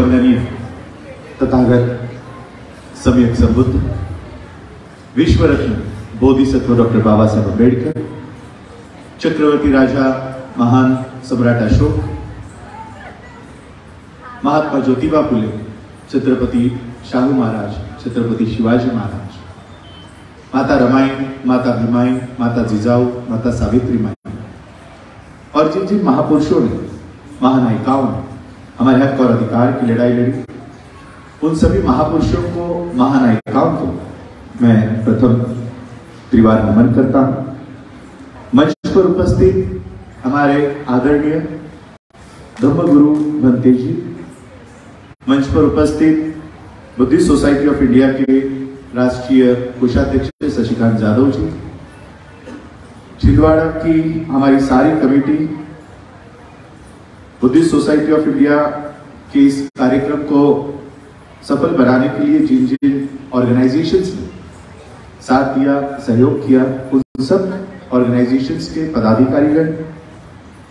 वंदनीय तथागत सम्यक संबुद्ध विश्व रत्न बोधिसत्व डॉक्टर बाबा साहब अम्बेडकर, चक्रवर्ती राजा महान सम्राट अशोक, महात्मा ज्योतिबा फुले, छत्रपति शाहू महाराज, छत्रपति शिवाजी महाराज, माता रमाई, माता भीमाई, माता जिजाऊ, माता सावित्री माई और जिन जिन महापुरुषों ने, महानायिकाओं ने हमारे हक और अधिकार की लड़ाई लड़ी, उन सभी महापुरुषों को, महानायिकाओं को मैं प्रथम त्रिवार नमन करता हूं। मंच पर उपस्थित हमारे आदरणीय धर्मगुरु भंते जी, मंच पर उपस्थित बुद्धिस्ट सोसाइटी ऑफ इंडिया के राष्ट्रीय कोषाध्यक्ष शशिकांत यादव जी, छिंदवाड़ा की हमारी सारी committee, Buddhist society of India के इस कार्यक्रम को सफल बनाने के लिए जिन जिन ऑर्गेनाइजेशंस ने साथ दिया, सहयोग किया, उन सब ऑर्गेनाइजेशंस के पदाधिकारीगण,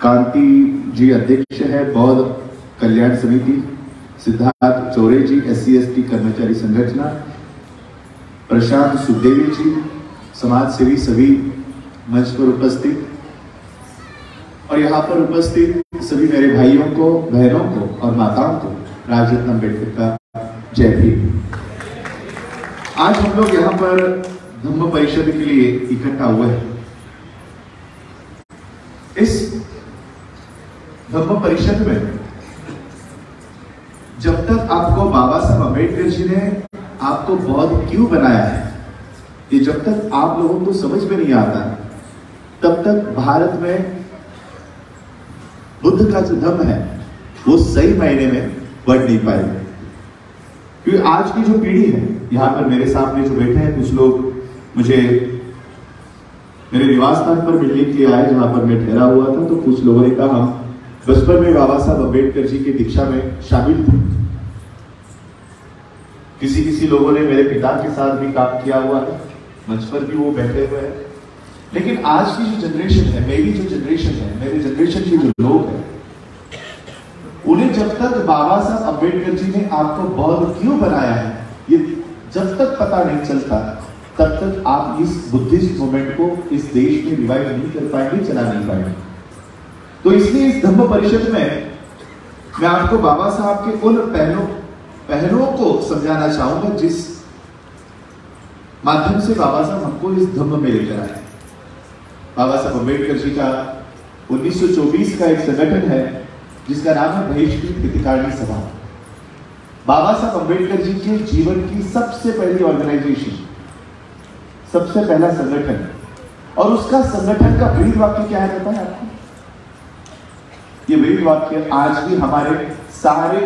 कांति जी अध्यक्ष है बौद्ध कल्याण समिति, सिद्धार्थ चौरे जी SC/ST कर्मचारी संगठन, प्रशांत सुखदेवी जी समाज सेवी, सभी मंच पर उपस्थित और यहाँ पर उपस्थित सभी मेरे भाइयों को, बहनों को और माताओं को राजरत्न अम्बेडकर का जय भीम। आज हम लोग यहाँ पर धम्म परिषद के लिए इकट्ठा हुए हैं। इस धम्म परिषद में जब तक आपको बाबा साहब अम्बेडकर जी ने आपको बौद्ध क्यों बनाया है, ये जब तक आप लोगों को समझ में नहीं आता, तब तक भारत में बुद्ध का जो धम्म है वो सही मायने में बढ़ नहीं पाएगा। क्योंकि आज की जो पीढ़ी है, यहाँ पर मेरे सामने जो बैठे हैं कुछ लोग मुझे मेरे निवास स्थान पर मिलने के लिए आए, जहां पर मैं ठहरा हुआ था, तो कुछ लोगों ने कहा हम बचपन में बाबा साहब अम्बेडकर जी की दीक्षा में शामिल थे। किसी लोगों ने मेरे पिता के साथ भी काम किया हुआ है, मंच पर भी वो बैठे हुए हैं। लेकिन आज की जो जनरेशन है, मेरी जो जनरेशन है, मेरे जनरेशन के जो लोग हैं, उन्हें जब तक बाबा साहब अम्बेडकर जी ने आपको बौद्ध क्यों बनाया है, ये जब तक पता नहीं चलता, तब तक आप इस बुद्धिस्ट मूवमेंट को इस देश में रिवाइव नहीं कर पाएंगे, चला नहीं पाएंगे। तो इसलिए इस धम्म परिषद में मैं आपको बाबा साहब के उन पहलुओं को समझाना चाहूंगा जिस माध्यम से बाबा साहब हमको इस धम्म में लेकर आए। बाबा साहब अम्बेडकर जी का 1924 का एक संगठन है जिसका नाम है बहिष्कृत हितकारिणी सभा। बाबा साहब अम्बेडकर जी के जीवन की सबसे पहली ऑर्गेनाइजेशन, सबसे पहला संगठन, और उसका संगठन का ब्रीद वाक्य क्या है पता है आपको? ये ब्रीद वाक्य आज भी हमारे सारे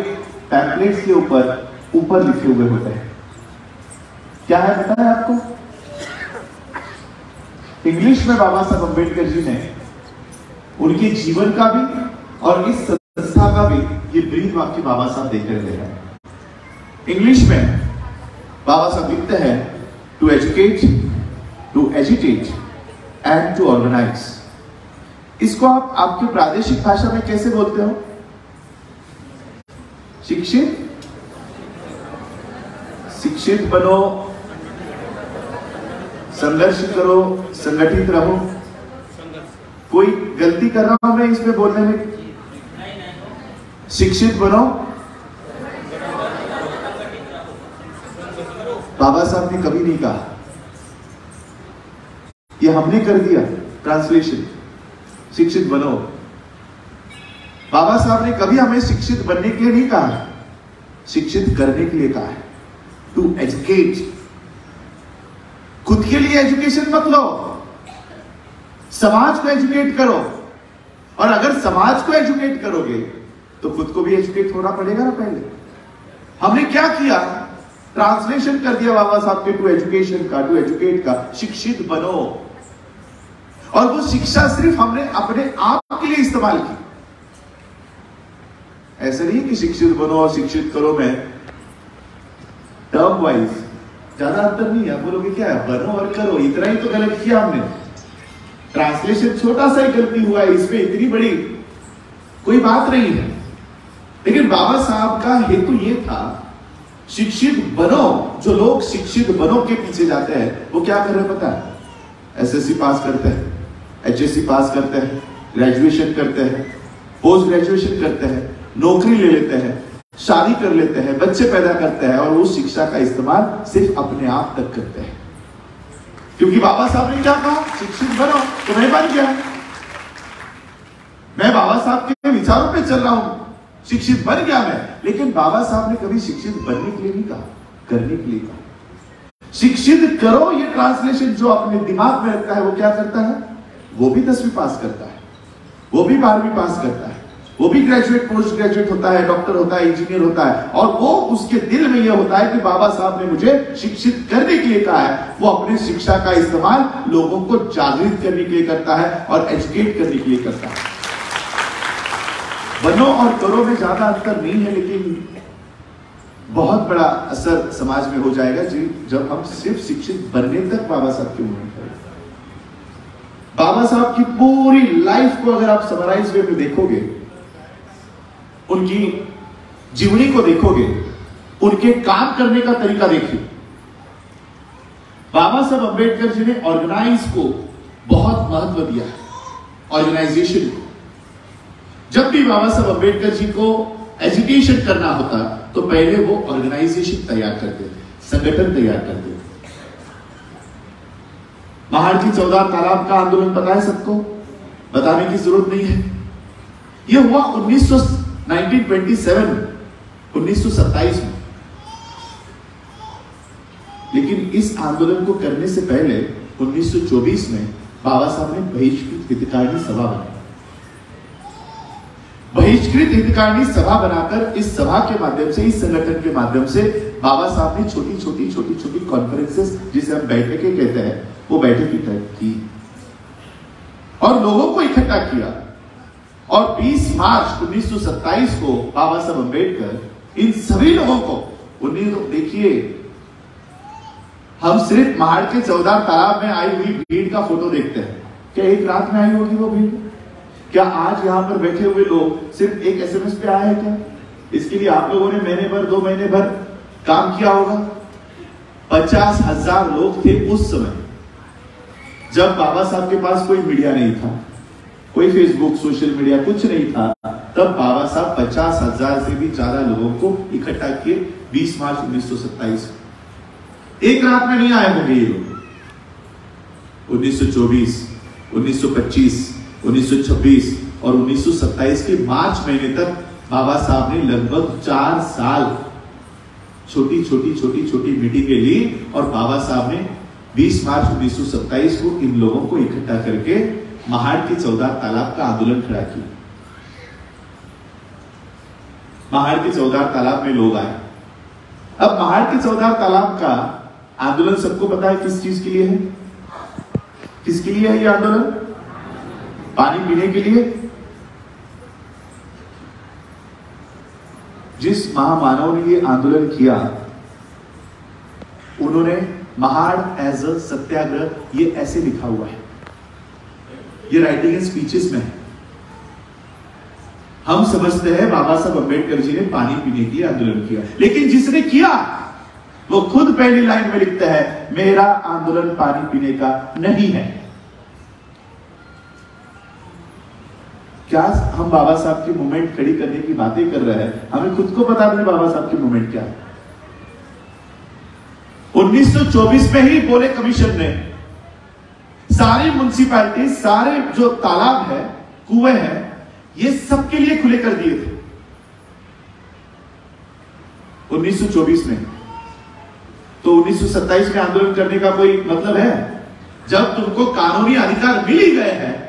पैम्पलेट्स के ऊपर लिखे हुए होते हैं। क्या है पता है आपको? इंग्लिश में बाबा साहब अम्बेडकर जी ने उनके जीवन का भी और इस संस्था का भी ये ब्रीद वाक्य बाबा साहब देकर दे रहे हैं। इंग्लिश में बाबा साहब लिखते हैं to educate, to agitate and to organise. इसको आप आपकी प्रादेशिक भाषा में कैसे बोलते हो? शिक्षित बनो, संघर्ष करो, संगठित रहो। कोई गलती कर रहा हूं मैं इसमें बोलने में? शिक्षित बनो, बाबा साहब ने कभी नहीं कहा, ये हमने कर दिया ट्रांसलेशन, शिक्षित बनो। बाबा साहब ने कभी हमें शिक्षित बनने के लिए नहीं कहा, शिक्षित करने के लिए कहा है, टू एजुकेट। खुद के लिए एजुकेशन मत लो, समाज को एजुकेट करो, और अगर समाज को एजुकेट करोगे तो खुद को भी एजुकेट होना पड़ेगा ना पहले। हमने क्या किया? ट्रांसलेशन कर दिया बाबा साहब के टू एजुकेशन का, टू एजुकेट का, शिक्षित बनो। और वो शिक्षा सिर्फ हमने अपने आप के लिए इस्तेमाल की। ऐसे नहीं कि शिक्षित बनो और शिक्षित करो में टर्म वाइज ज्यादा अंतर नहीं है। बोलोगे क्या है, बनो और करो, इतना ही तो गलत किया हमने। ट्रांसलेशन छोटा सा ही गलती हुआ है, इसमें इतनी बड़ी कोई बात नहीं है। लेकिन बाबा साहब का हेतु ये था, शिक्षित बनो। जो लोग शिक्षित बनो के पीछे जाते हैं वो क्या कर रहे हैं पता है? एसएससी पास करते हैं, एचएससी पास करते हैं, ग्रेजुएशन करते हैं, पोस्ट ग्रेजुएशन करते हैं, नौकरी ले लेते हैं, शादी कर लेते हैं, बच्चे पैदा करते हैं और उस शिक्षा का इस्तेमाल सिर्फ अपने आप तक करते हैं। क्योंकि बाबा साहब ने क्या कहा? शिक्षित बनो, तो मैं बन गया। मैं बाबा साहब के विचारों पे चल रहा हूं, शिक्षित बन गया मैं। लेकिन बाबा साहब ने कभी शिक्षित बनने के लिए नहीं कहा, करने के लिए कहा। शिक्षित करो, ये ट्रांसलेशन जो अपने दिमाग में रखता है वो क्या करता है? वो भी 10वीं पास करता है, वो भी 12वीं पास करता है, वो भी ग्रेजुएट पोस्ट ग्रेजुएट होता है, डॉक्टर होता है, इंजीनियर होता है, और वो उसके दिल में यह होता है कि बाबा साहब ने मुझे शिक्षित करने के लिए कहा है। वो अपनी शिक्षा का इस्तेमाल लोगों को जागृत करने के लिए करता है और एजुकेट करने के लिए करता है। बनो और करो में ज्यादा अंतर नहीं है, लेकिन बहुत बड़ा असर समाज में हो जाएगा जब हम सिर्फ शिक्षित बनने तक बाबा साहब की मूवमेंट करें। बाबा साहब की पूरी लाइफ को अगर आप समराइज वे में देखोगे, उनकी जीवनी को देखोगे, उनके काम करने का तरीका देखिए। बाबा साहब अंबेडकर जी ने ऑर्गेनाइज को बहुत महत्व दिया है, ऑर्गेनाइजेशन को। जब भी बाबा साहब अंबेडकर जी को एजुकेशन करना होता तो पहले वो ऑर्गेनाइजेशन तैयार करते थे, संगठन तैयार करते थे। महाड़ की 14 तालाब का आंदोलन पता है सबको, बताने की जरूरत नहीं है। यह हुआ 1927 में। लेकिन इस आंदोलन को करने से पहले 1924 में बाबा साहब ने बहिष्कृत हितकारिणी सभा बनाई। बहिष्कृत हितकारिणी सभा बनाकर इस सभा के माध्यम से, इस संगठन के माध्यम से बाबा साहब ने छोटी छोटी कॉन्फ्रेंसेस, जिसे हम बैठकें कहते हैं, वो बैठकें की और लोगों को इकट्ठा किया। और 20 मार्च 1927 को बाबा साहब अंबेडकर इन सभी लोगों को, देखिए हम सिर्फ महाड़ के 14 तालाब में आई हुई भीड़ का फोटो देखते हैं, क्या एक रात में आई होगी वो भीड़? क्या आज यहां पर बैठे हुए लोग सिर्फ एक एसएमएस पे आए हैं क्या? इसके लिए आप लोगों ने महीने भर, 2 महीने भर काम किया होगा। 50,000 लोग थे उस समय, जब बाबा साहब के पास कोई मीडिया नहीं था, कोई फेसबुक, सोशल मीडिया कुछ नहीं था। तब बाबा साहब 50,000 से भी ज्यादा लोगों को इकट्ठा किए 20 मार्च 1927। एक रात में नहीं आए होंगे ये लोग। 1924, 1925, 1926 और 1927 के मार्च महीने तक बाबा साहब ने लगभग 4 साल छोटी मीटिंगें ली और बाबा साहब ने 20 मार्च 1927 को इन लोगों को इकट्ठा करके महाड़ के 14 तालाब का आंदोलन खड़ा किया। महाड़ के 14 तालाब में लोग आए। अब महाड़ के 14 तालाब का आंदोलन सबको पता है किस चीज के लिए है? किसके लिए है ये आंदोलन? पानी पीने के लिए। जिस महामानव ने ये आंदोलन किया, उन्होंने महाड़ एज अ सत्याग्रह, ये ऐसे लिखा हुआ है, ये राइटिंग एंड स्पीचेस में है। हम समझते हैं बाबा साहब अंबेडकर जी ने पानी पीने के लिए आंदोलन किया, लेकिन जिसने किया वो खुद पहली लाइन में लिखता है, मेरा आंदोलन पानी पीने का नहीं है। क्या हम बाबा साहब की मूवमेंट खड़ी करने की बातें कर रहे हैं? हमें खुद को पता नहीं बाबा साहब की मूवमेंट क्या है। 1924 में ही बोले कमीशन ने सारी म्युनिसिपैलिटी, सारे जो तालाब है, कुएं हैं, ये सबके लिए खुले कर दिए थे 1924 में। तो 1927 में आंदोलन करने का कोई मतलब है? जब तुमको कानूनी अधिकार मिल ही गए हैं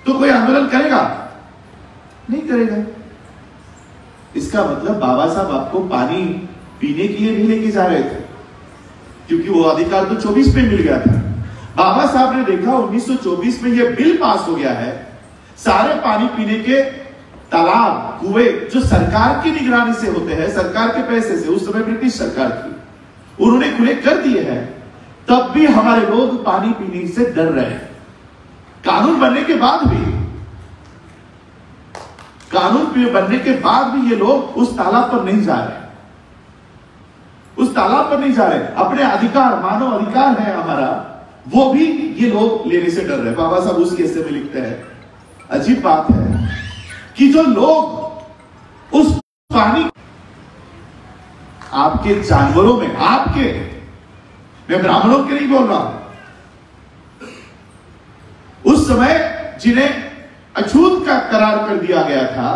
तो कोई आंदोलन करेगा? नहीं करेगा। इसका मतलब बाबा साहब आपको पानी पीने के लिए नहीं लेके जा रहे थे, क्योंकि वो अधिकार तो 24 में मिल गया था। बाबा साहब ने देखा 1924 में ये बिल पास हो गया है, सारे पानी पीने के तालाब, कुएं जो सरकार की निगरानी से होते हैं, सरकार के पैसे से, उस समय ब्रिटिश सरकार की, उन्होंने खुले कर दिए हैं। तब भी हमारे लोग पानी पीने से डर रहे हैं, कानून बनने के बाद भी। कानून बनने के बाद भी ये लोग उस तालाब पर नहीं जा रहे, उस तालाब पर नहीं जा रहे। अपने अधिकार, मानव अधिकार है हमारा, वो भी ये लोग लेने से डर रहे। बाबा साहब उस केस में लिखते हैं, अजीब बात है कि जो लोग उस पानी, आपके जानवरों में, आपके, मैं ब्राह्मणों के नहीं बोल रहा हूं, उस समय जिन्हें अछूत का करार कर दिया गया था,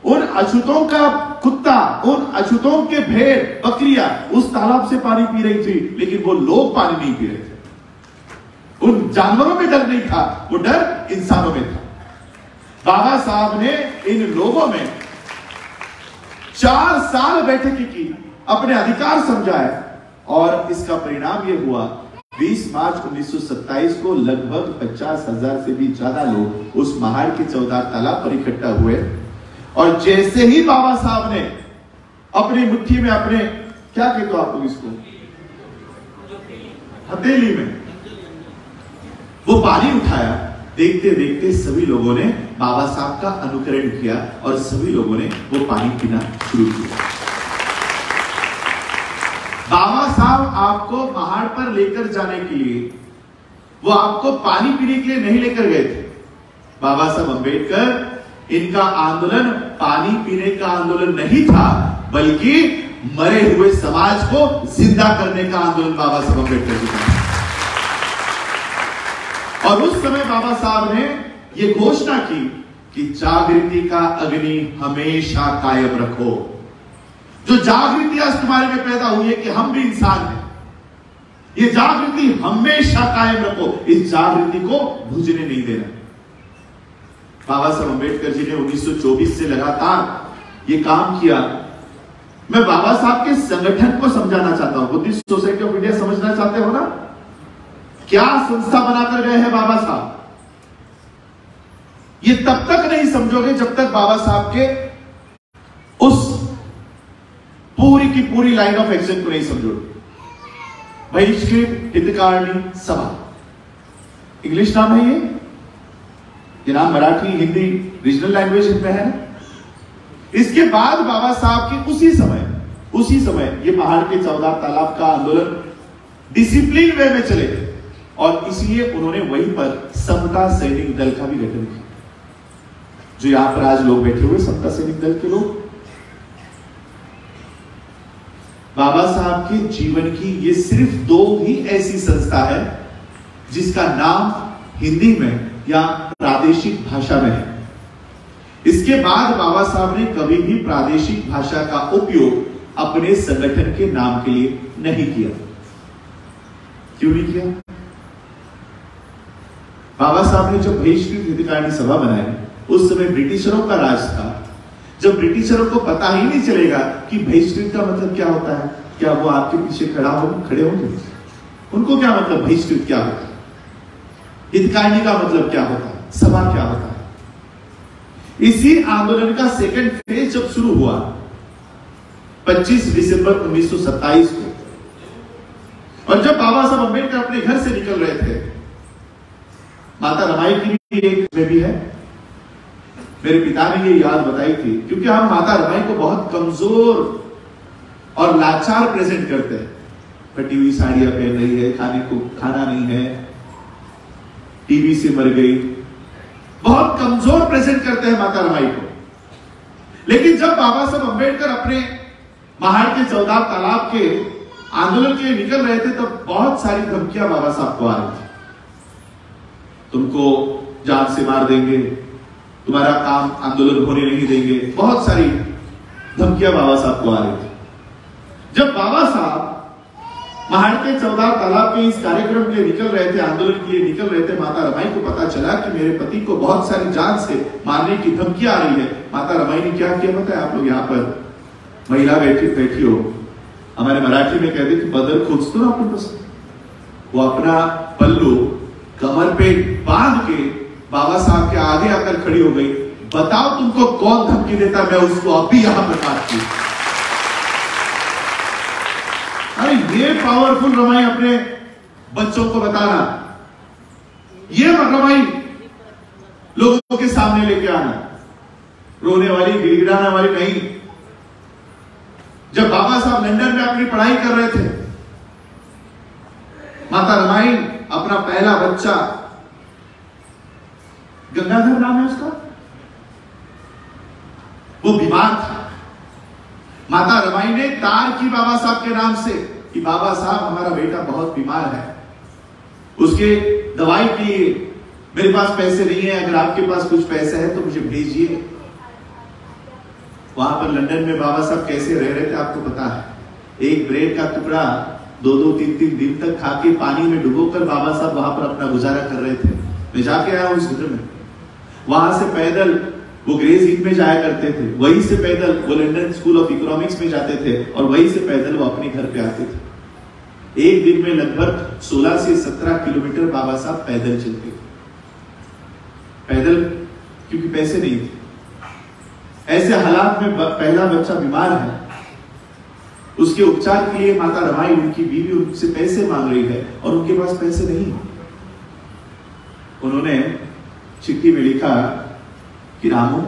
उन अछूतों का कुत्ता, उन अछूतों के भेड़ बकरियां उस तालाब से पानी पी रही थी, लेकिन वो लोग पानी नहीं पी रहे थे। उन जानवरों में डर नहीं था, वो डर इंसानों में था। बाबा साहब ने इन लोगों में 4 साल बैठक की, अपने अधिकार समझाए, और इसका परिणाम यह हुआ 20 मार्च 1927 को लगभग 50,000 से भी ज्यादा लोग उस महाड़ के चौदार तालाब पर इकट्ठा हुए। और जैसे ही बाबा साहब ने अपनी मुट्ठी में, अपने क्या कहते हो आप लोग इसको, हथेली में वो पानी उठाया, देखते देखते सभी लोगों ने बाबा साहब का अनुकरण किया और सभी लोगों ने वो पानी पीना शुरू किया। बाबा साहब आपको पहाड़ पर लेकर जाने के लिए, वो आपको पानी पीने के लिए नहीं लेकर गए थे। बाबा साहब अंबेडकर, इनका आंदोलन पानी पीने का आंदोलन नहीं था, बल्कि मरे हुए समाज को जिंदा करने का आंदोलन बाबा साहब अंबेडकर जी का। और उस समय बाबा साहब ने यह घोषणा की कि जागृति का अग्नि हमेशा कायम रखो। जो जागृति आज तुम्हारे में पैदा हुई है कि हम भी इंसान हैं, ये जागृति हमेशा कायम रखो, इस जागृति को बुझने नहीं देना। बाबा साहब अंबेडकर जी ने 1924 से लगातार ये काम किया। मैं बाबा साहब के संगठन को समझाना चाहता हूं। बुद्धिस्ट सोसाइटी ऑफ इंडिया समझना चाहते हो ना, क्या संस्था बनाकर गए हैं बाबा साहब। ये तब तक नहीं समझोगे जब तक बाबा साहब के उस पूरी की पूरी लाइन ऑफ एक्शन को नहीं समझोगे। बहिष्कृत हितकारिणी सभा, इंग्लिश नाम है ये नाम मराठी, हिंदी, रीजनल लैंग्वेज में है। इसके बाद बाबा साहब की उसी समय ये पहाड़ के चौदार तालाब का आंदोलन डिसिप्लिन वे में चले गए, और इसलिए उन्होंने वहीं पर समता सैनिक दल का भी गठन किया। जो यहां पर आज लोग बैठे हुए समता सैनिक दल के लोग, बाबा साहब के जीवन की ये सिर्फ 2 ही ऐसी संस्था है जिसका नाम हिंदी में या प्रादेशिक भाषा में है। इसके बाद बाबा साहब ने कभी भी प्रादेशिक भाषा का उपयोग अपने संगठन के नाम के लिए नहीं किया। क्यों नहीं किया? बाबा साहब ने जब बहिष्कृत हितकारिणी सभा बनाई, उस समय ब्रिटिशरों का राज था। जब ब्रिटिशरों को पता ही नहीं चलेगा कि बहिष्कृत का मतलब क्या होता है, क्या वो आपके पीछे खड़े होंगे? उनको क्या मतलब बहिष्कृत क्या होता है, हितकारिणी का मतलब क्या होता है, सभा क्या होता है। इसी आंदोलन का सेकंड फेज जब शुरू हुआ 25 दिसंबर 1927 को, और जब बाबा साहब अंबेडकर अपने घर से निकल रहे थे, माता रमाई की भी एक में भी है, मेरे पिता ने ये याद बताई थी, क्योंकि हम माता रमाई को बहुत कमजोर और लाचार प्रेजेंट करते हैं। फटी हुई साड़ियां पहन रही है, खाने को खाना नहीं है, टीवी से मर गई, बहुत कमजोर प्रेजेंट करते हैं माता रमाई को। लेकिन जब बाबा साहब अंबेडकर अपने महाड़ के चौदार तालाब के आंदोलन के लिए निकल रहे थे, तब बहुत सारी धमकियां बाबा साहब को आ रही थी। तुमको जान से मार देंगे, तुम्हारा काम आंदोलन होने नहीं देंगे, बहुत सारी धमकियां बाबा साहब को आ रही थी। जब बाबा साहब महाड़ के चौदार तालाब के इस कार्यक्रम के लिए निकल रहे थे, आंदोलन के लिए निकल रहे थे, माता रमाई को पता चला कि मेरे पति को बहुत सारी जान से मारने की धमकियां आ रही है। माता रमाई ने क्या किया पता है? आप लोग यहाँ पर महिला बैठी हो, हमारे मराठी में कहते कि बदल खोजतो ना अपन बस, वो अपना पल्लू कमर पे बांध के बाबा साहब के आगे आकर खड़ी हो गई। बताओ तुमको कौन धमकी देता, मैं उसको अभी यहां पर काटती। अरे ये पावरफुल रमाई अपने बच्चों को बताना, ये रमाई लोगों के सामने लेके आना। रोने वाली, गिड़गिड़ाने वाली नहीं। जब बाबा साहब लंदन में अपनी पढ़ाई कर रहे थे, माता रमाई अपना पहला बच्चा, गंगाधर नाम है उसका, वो बीमार था। माता रमाई ने तार की बाबा साहब के नाम से कि बाबा साहब हमारा बेटा बहुत बीमार है, उसके दवाई के लिए मेरे पास पैसे नहीं है, अगर आपके पास कुछ पैसे है तो मुझे भेजिए। वहां पर लंदन में बाबा साहब कैसे रह रहे थे आपको पता है। एक ब्रेड का टुकड़ा 2-2, 3-3 दिन तक खा के पानी में डुबोकर बाबा साहब वहां पर अपना गुजारा कर रहे थे। मैं जाके आया उस घर में, वहां से पैदल वो ग्रेज हिल में जाया करते थे, वहीं से पैदल वो लंदन स्कूल ऑफ इकोनॉमिक्स में जाते थे और वहीं से पैदल वो अपने घर पे आते थे। एक दिन में लगभग 16 से 17 किलोमीटर बाबा साहब पैदल चलते थे, पैदल, क्योंकि पैसे नहीं थे। ऐसे हालात में पहला बच्चा बीमार है, उसके उपचार के लिए माता रमाई, उनकी बीवी, उनसे पैसे मांग रही है और उनके पास पैसे नहीं। उन्होंने चिट्ठी में लिखा कि रामू,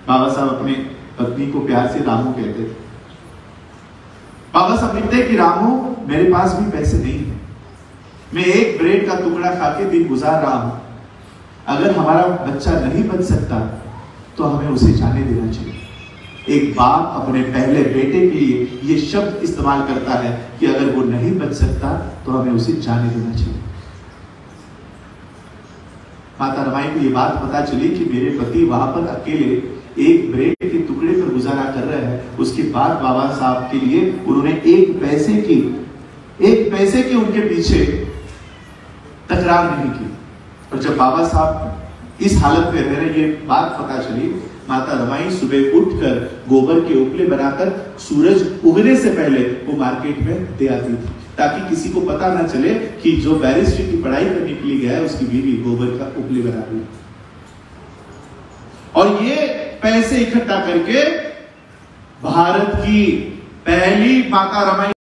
बाबा साहब अपने पत्नी को प्यार से रामू कहते थे, बाबा साहब लिखते कि रामू मेरे पास भी पैसे नहीं है, मैं एक ब्रेड का टुकड़ा खा के दिन गुजार रहा हूं, अगर हमारा बच्चा नहीं बच सकता तो हमें उसे जाने देना चाहिए। एक बाप अपने पहले बेटे के लिए ये शब्द इस्तेमाल करता है कि अगर वो नहीं बच सकता तो हमें उसे जाने देना चाहिए। माता रमाई को ये बात पता चली कि मेरे पति वहां पर अकेले एक ब्रेड के टुकड़े पर गुजारा कर रहे हैं। उसके बाद बाबा साहब के लिए उन्होंने एक पैसे की उनके पीछे तकरार नहीं की। और जब बाबा साहब इस हालत में रह रहे, ये बात पता चली, माता रमाई सुबह उठकर गोबर के उपले बनाकर सूरज उगने से पहले वो मार्केट में दे आती थी, ताकि किसी को पता ना चले कि जो बैरिस्ट्री की पढ़ाई करने के लिए गया है उसकी बीवी गोबर का उपले बना रही। और ये पैसे इकट्ठा करके भारत की पहली माता रमाई